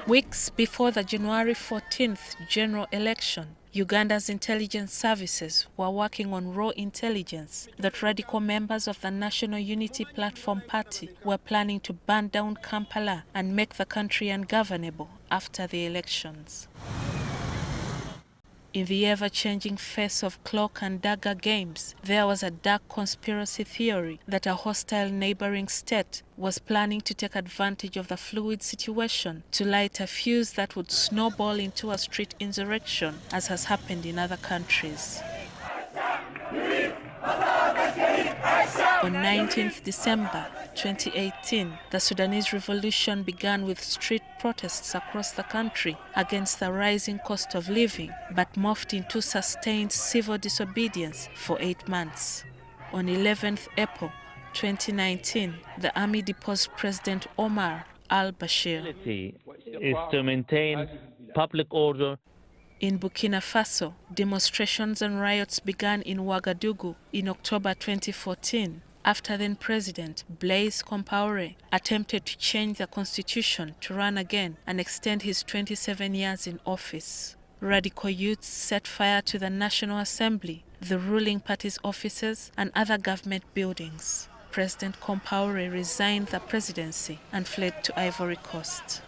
Weeks before the January 14th general election, Uganda's intelligence services were working on raw intelligence that radical members of the National Unity Platform Party were planning to burn down Kampala and make the country ungovernable after the elections. In the ever-changing face of cloak and dagger games, there was a dark conspiracy theory that a hostile neighboring state was planning to take advantage of the fluid situation to light a fuse that would snowball into a street insurrection, as has happened in other countries. On 19th December 2018, the Sudanese revolution began with street protests across the country against the rising cost of living, but morphed into sustained civil disobedience for 8 months. On 11th April 2019, the army deposed President Omar al-Bashir. Is to maintain public order. In Burkina Faso, demonstrations and riots began in Ouagadougou in October 2014 after then-President Blaise Compaoré attempted to change the constitution to run again and extend his 27 years in office. Radical youths set fire to the National Assembly, the ruling party's offices, and other government buildings. President Compaoré resigned the presidency and fled to Ivory Coast.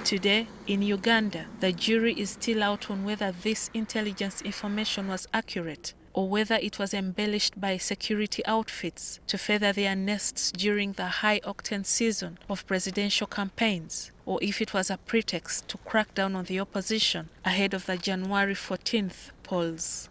Today, in Uganda, the jury is still out on whether this intelligence information was accurate or whether it was embellished by security outfits to feather their nests during the high-octane season of presidential campaigns, or if it was a pretext to crack down on the opposition ahead of the January 14th polls.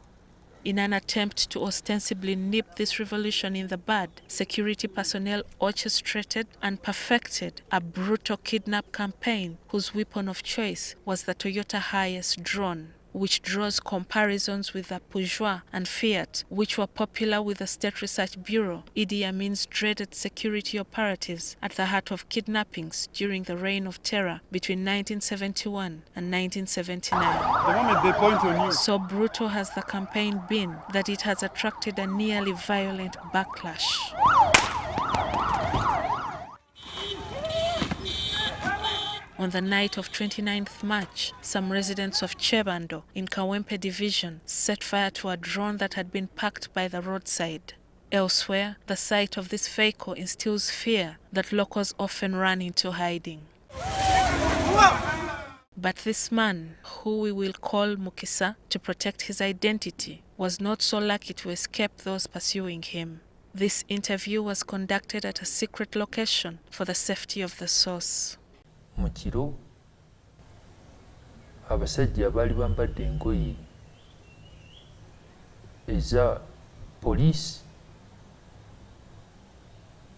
In an attempt to ostensibly nip this revolution in the bud, security personnel orchestrated and perfected a brutal kidnap campaign whose weapon of choice was the Toyota Hiace drone, which draws comparisons with the Peugeot and Fiat, which were popular with the State Research Bureau, Idi Amin's dreaded security operatives at the heart of kidnappings during the Reign of Terror between 1971 and 1979. So brutal has the campaign been that it has attracted a nearly violent backlash. On the night of 29th March, some residents of Chebando in Kawempe Division set fire to a drone that had been parked by the roadside. Elsewhere, the sight of this vehicle instills fear that locals often run into hiding. But this man, who we will call Mukisa to protect his identity, was not so lucky to escape those pursuing him. This interview was conducted at a secret location for the safety of the source. Mu kiro abasajja baali bambadde engoye eza poliisi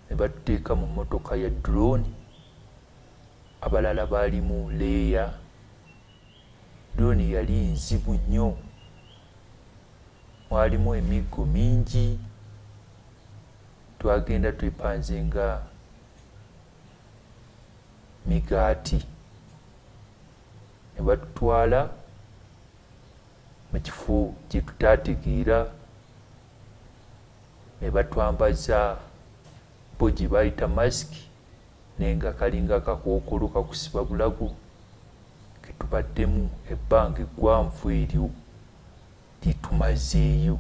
ne batuteeka mu mmotoka ya drone, abalala baali mu leeya. Drone yali nzibu nnyo, mwalimu emiggo mingi, twagenda twepanze nga migaati, ne batutwala mu kifo gye tutaategeera, ne batwambaza bo gye bayita masiki naye nga kalinga kakookolo kakusiba bulago ke tubaddemu ebbanga eggwanvu eryo litumazeeyo.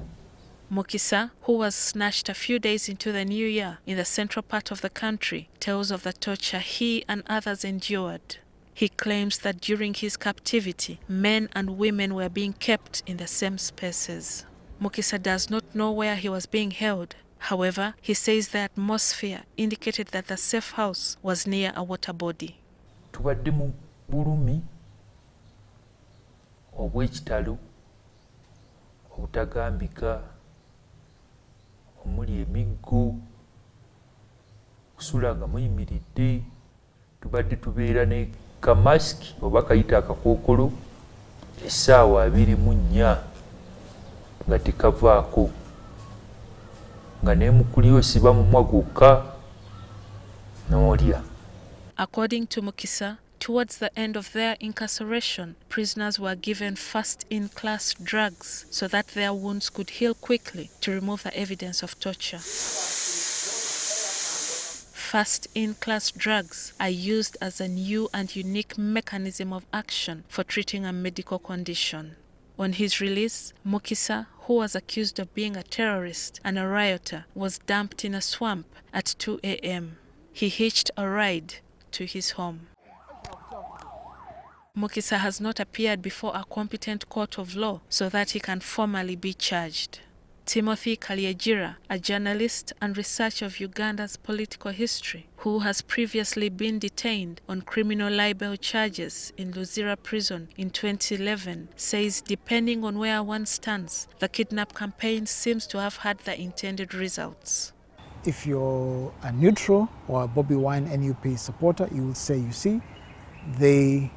Mukisa, who was snatched a few days into the new year in the central part of the country, tells of the torture he and others endured. He claims that during his captivity, men and women were being kept in the same spaces. Mukisa does not know where he was being held. However, he says the atmosphere indicated that the safe house was near a water body. Tubadde mu bulumi obw'ekitalo obutagambika, omuli emiggo, kusula nga muyimiridde. Tubadde tubeera ne kamasiki oba kayita akakookolo essaawa 24 nga tekavaako, nga neemukuli osiba mumwa gwokka n'olya. According to Mukisa, towards the end of their incarceration, prisoners were given first-in-class drugs so that their wounds could heal quickly to remove the evidence of torture. first-in-class drugs are used as a new and unique mechanism of action for treating a medical condition. On his release, Mukisa, who was accused of being a terrorist and a rioter, was dumped in a swamp at 2 a.m. He hitched a ride to his home. Mukisa has not appeared before a competent court of law so that he can formally be charged. Timothy Kalyegira, a journalist and researcher of Uganda's political history, who has previously been detained on criminal libel charges in Luweero prison in 2011, says depending on where one stands, the kidnap campaign seems to have had the intended results. If you're a neutral or a Bobby Wine NUP supporter, you will say, you see, they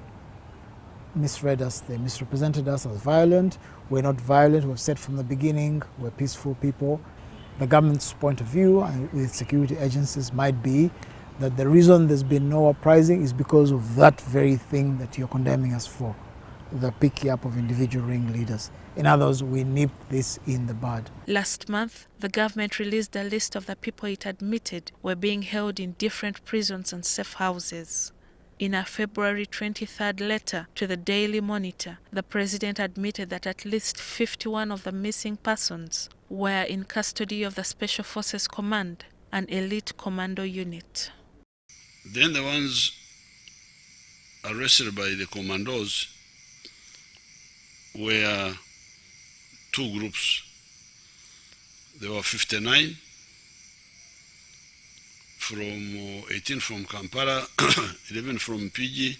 misread us, they misrepresented us as violent. We're not violent, we've said from the beginning, we're peaceful people. The government's point of view and with security agencies might be that the reason there's been no uprising is because of that very thing that you're condemning us for, the picking up of individual ringleaders. In other words, we nipped this in the bud. Last month, the government released a list of the people it admitted were being held in different prisons and safe houses. In a February 23rd letter to the Daily Monitor, the president admitted that at least 51 of the missing persons were in custody of the Special Forces Command, an elite commando unit. Then the ones arrested by the commandos were two groups. There were 59 from 18 from Kampala, 11 from PG,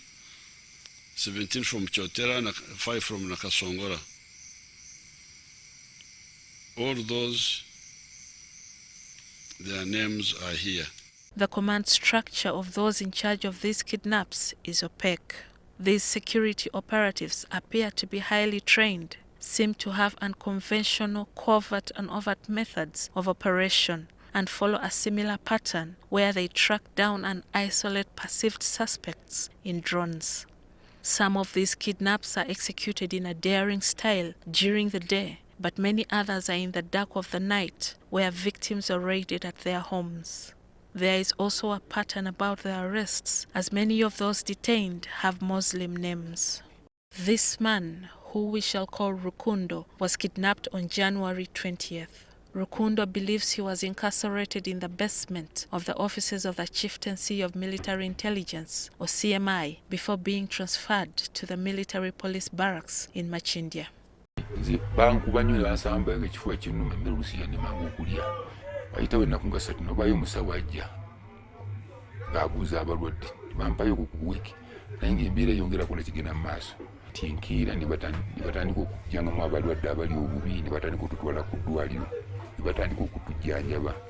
17 from Chotera, and 5 from Nakasongola. All those, their names are here. The command structure of those in charge of these kidnaps is opaque. These security operatives appear to be highly trained, seem to have unconventional covert and overt methods of operation, and follow a similar pattern where they track down and isolate perceived suspects in drones. Some of these kidnaps are executed in a daring style during the day, but many others are in the dark of the night where victims are raided at their homes. There is also a pattern about the arrests, as many of those detained have Muslim names. This man, who we shall call Rukundo, was kidnapped on January 20th. Rukundo believes he was incarcerated in the basement of the offices of the Chieftaincy of Military Intelligence, or CMI, before being transferred to the military police barracks in Machindia.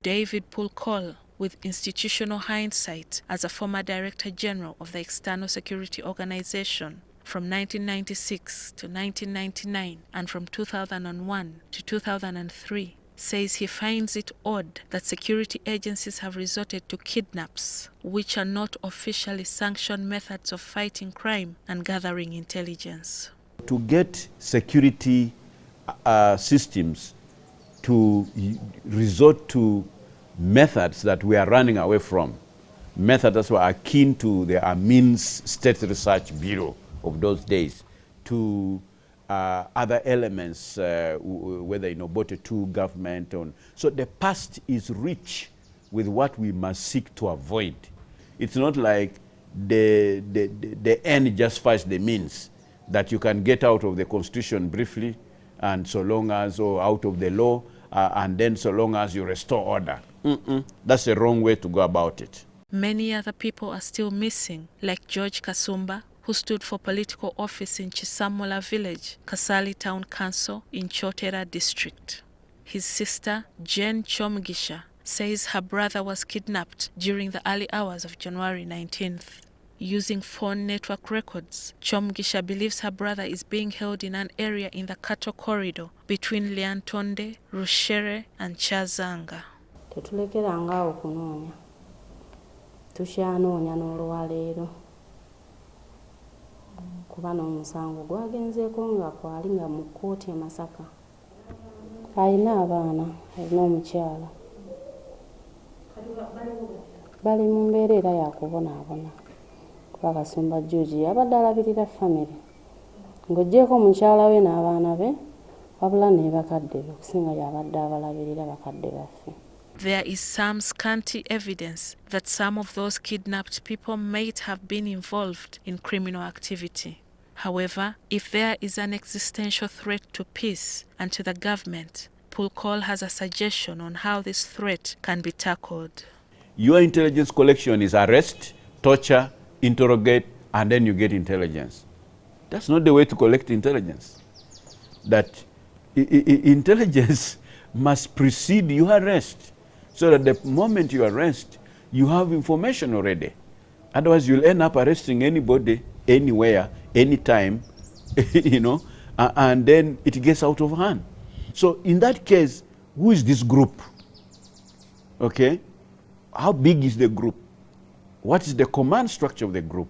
David Pulkol, with institutional hindsight as a former Director General of the External Security Organization from 1996 to 1999 and from 2001 to 2003, says he finds it odd that security agencies have resorted to kidnaps, which are not officially sanctioned methods of fighting crime and gathering intelligence. To get security systems to resort to methods that we are running away from, methods that were akin to the Amin's State Research Bureau of those days, to other elements, whether in Obote II government. So the past is rich with what we must seek to avoid. It's not like the end justifies the means, that you can get out of the constitution briefly, and so long as, or out of the law, and then so long as you restore order. That's the wrong way to go about it. Many other people are still missing, like George Kasumba, who stood for political office in Chisamola village, Kasali Town Council in Chotera district. His sister, Jane Chomgisha, says her brother was kidnapped during the early hours of January 19th. Using phone network records, Chomgisha believes her brother is being held in an area in the cattle corridor between Liantonde, Rushere and Chazanga. Tetulekeranga okunonya. Tushanonya n'olwaleero. Kuba n'omusango gwagenzeeko nga kwali nga mu kkooti e Masaka. Alina abaana, alina omukyala. bali mu mbeera era yakubonaabona kuba Kasumba George yabadde alabirira famire ng'oggyeko mukyala we n'abaana be wabula ne bakadde be okusinga yabadde abalabirira bakadde baffe. There is some scanty evidence that some of those kidnapped people might have been involved in criminal activity. However, if there is an existential threat to peace and to the government, Pulkol has a suggestion on how this threat can be tackled. Your intelligence collection is arrest, torture, interrogate, and then you get intelligence. That's not the way to collect intelligence. That intelligence must precede your arrest, so that the moment you arrest, you have information already. Otherwise, you'll end up arresting anybody, anywhere, anytime, you know, and then it gets out of hand. So in that case, who is this group? Okay? How big is the group? What is the command structure of the group?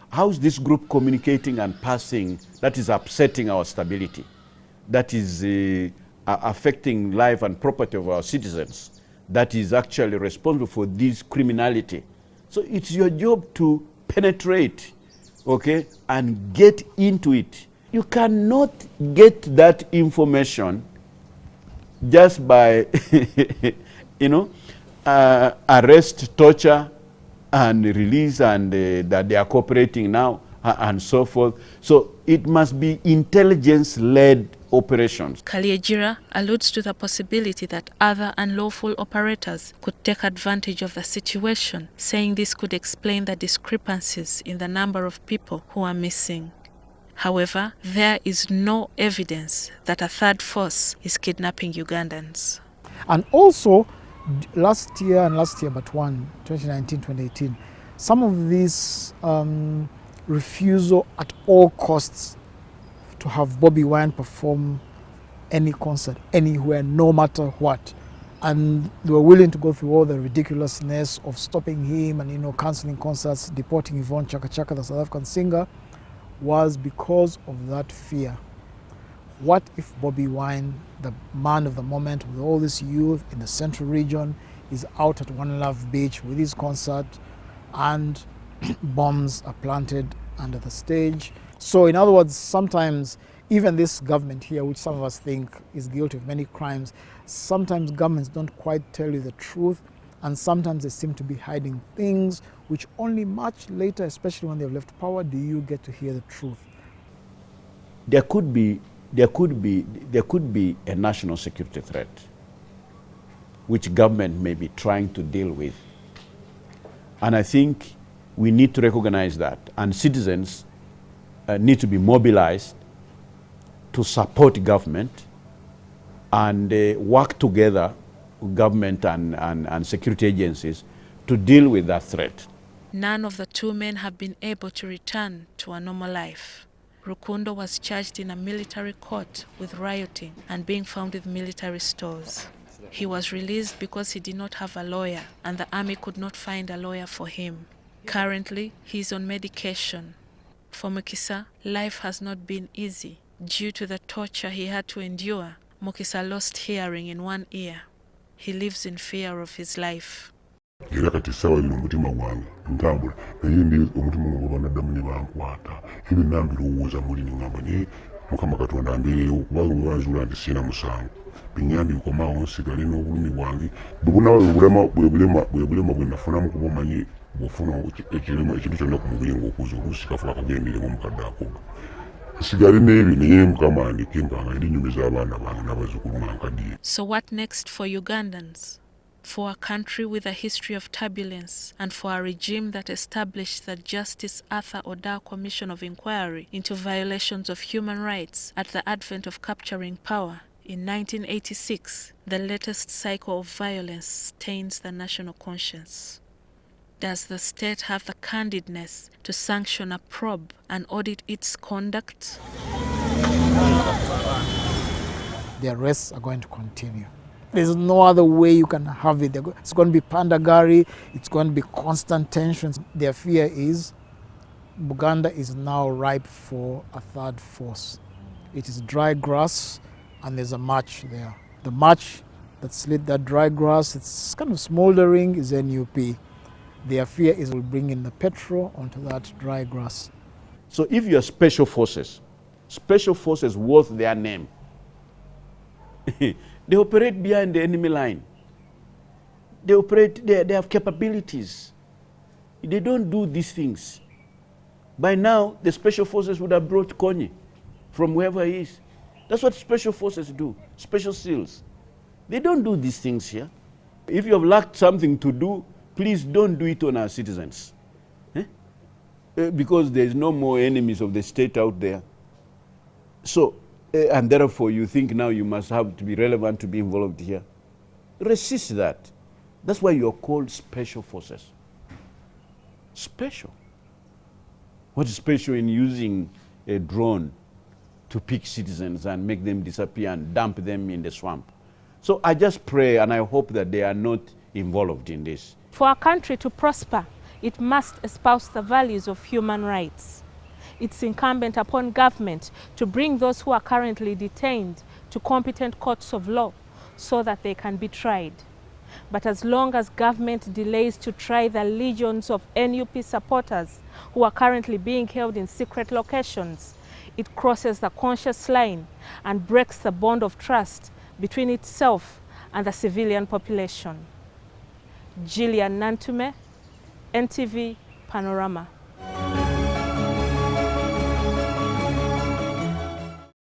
How is this group communicating and passing that is upsetting our stability, that is affecting life and property of our citizens, that is actually responsible for this criminality? So it's your job to penetrate, okay, and get into it. You cannot get that information just by, you know, arrest, torture, and release, and that they are cooperating now, and so forth. So it must be intelligence-led operations. Kaliegira alludes to the possibility that other unlawful operators could take advantage of the situation, saying this could explain the discrepancies in the number of people who are missing. However, there is no evidence that a third force is kidnapping Ugandans. And also, last year, 2019, 2018, some of these refusal at all costs to have Bobi Wine perform any concert anywhere, no matter what. And they were willing to go through all the ridiculousness of stopping him and, you know, cancelling concerts, deporting Yvonne Chaka Chaka, the South African singer, was because of that fear. What if Bobi Wine, the man of the moment with all this youth in the central region, is out at One Love Beach with his concert and bombs are planted under the stage? So in other words, sometimes even this government here, which some of us think is guilty of many crimes, sometimes governments don't quite tell you the truth, and sometimes they seem to be hiding things which only much later, especially when they've left power, do you get to hear the truth. There could be a national security threat which government may be trying to deal with. And I think we need to recognize that, and citizens need to be mobilized to support government and work together, government and security agencies, to deal with that threat. None of the two men have been able to return to a normal life. Rukundo was charged in a military court with rioting and being found with military stores. He was released because he did not have a lawyer, and the army could not find a lawyer for him. Currently, he is on medication. For Mukisa, life has not been easy. Due to the torture he had to endure, Mukisa lost hearing in one ear. He lives in fear of his life. Era kati sawa lino mutima gwange ntambula naye ndi omutima gwange banaddamu ne bankwata ebyo nambirowooza muli ne ngamba naye Mukama Katonda ambeerewo kubanga bwe banzuula nti sirina musango binyambi nkomaawo nsigale n'obulumi bwange bwe bulema bwe nafunamu kuba omanyi bw'ofuna ekintu kyonna ku mubiri ng'okuza oluusi kafuba kagenderemu omukadde akoga nsigale n'ebyo naye Mukama andeke mpanga eri nnyumiza abaana bange n'abazzukulu nga nkaddiye. So what next for Ugandans? For a country with a history of turbulence, and for a regime that established the Justice Arthur Oda Commission of Inquiry into violations of human rights at the advent of capturing power in 1986, the latest cycle of violence stains the national conscience. Does the state have the candidness to sanction a probe and audit its conduct? The arrests are going to continue. There's no other way you can have it. It's going to be pandagari, it's going to be constant tensions. Their fear is Uganda is now ripe for a third force. It is dry grass and there's a match there. The match that lit that dry grass, it's kind of smoldering, is NUP. Their fear is we'll bring in the petrol onto that dry grass. So if you're special forces worth their name, they operate behind the enemy line. They have capabilities. They don't do these things. By now, the special forces would have brought Konyi from wherever he is. That's what special forces do, special SEALs. They don't do these things here. If you have lacked something to do, please don't do it on our citizens. Because there's no more enemies of the state out there. So, and therefore you think now you must have to be relevant to be involved here. Resist that. That's why you're called special forces. Special. What is special in using a drone to pick citizens and make them disappear and dump them in the swamp? So I just pray and I hope that they are not involved in this. For our country to prosper, it must espouse the values of human rights. It's incumbent upon government to bring those who are currently detained to competent courts of law so that they can be tried. But as long as government delays to try the legions of NUP supporters who are currently being held in secret locations, it crosses the conscious line and breaks the bond of trust between itself and the civilian population. Gillian Nantume, NTV, Panorama.